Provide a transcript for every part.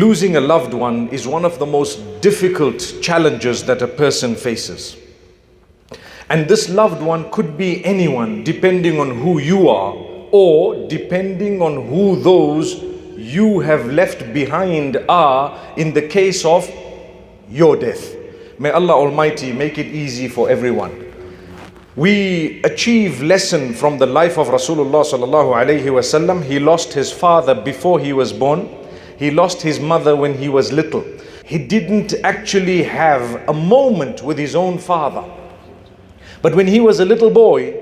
Losing a loved one is one of the most difficult challenges that a person faces. And this loved one could be anyone, depending on who you are, or depending on who those you have left behind are in the case of your death. May Allah Almighty make it easy for everyone. We achieve lesson from the life of Rasulullah sallallahu alaihi wasallam. He lost his father before he was born. He lost his mother when he was little. He didn't actually have a moment with his own father. But when he was a little boy,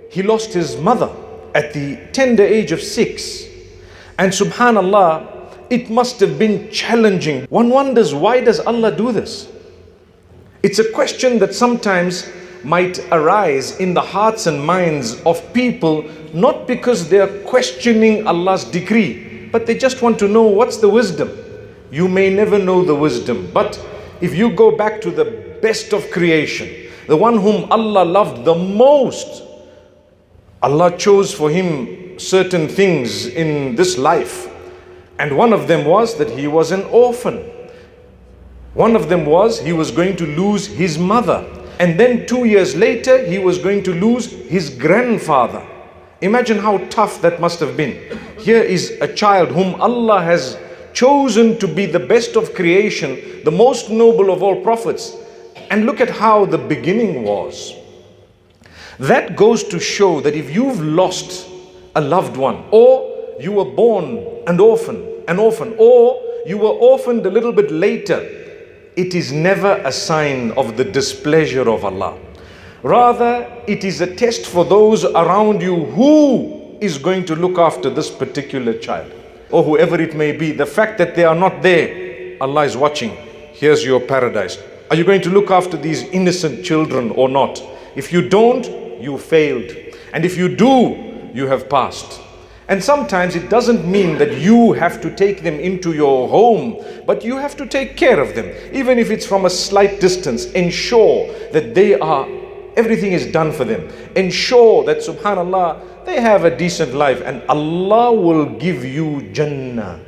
he lost his mother at the tender age of 6. And subhanallah, it must have been challenging. One wonders, why does Allah do this? It's a question that sometimes might arise in the hearts and minds of people, not because they are questioning Allah's decree, but they just want to know what's the wisdom. You may never know the wisdom, but if you go back to the best of creation, the one whom Allah loved the most, Allah chose for him certain things in this life. And one of them was that he was an orphan. One of them was he was going to lose his mother. And then 2 years later, he was going to lose his grandfather. Imagine how tough that must have been. Here is a child whom Allah has chosen to be the best of creation, the most noble of all prophets. And look at how the beginning was. That goes to show that if you've lost a loved one, or you were born an orphan, or you were orphaned a little bit later, it is never a sign of the displeasure of Allah. Rather, it is a test for those around you who is going to look after this particular child, or whoever it may be. The fact that they are not there, Allah is watching. Here's your paradise. Are you going to look after these innocent children or not? If you don't, you failed. And if you do, you have passed. And sometimes it doesn't mean that you have to take them into your home, but you have to take care of them. Even if it's from a slight distance, ensure that everything is done for them. Ensure that, subhanallah, they have a decent life, and Allah will give you Jannah.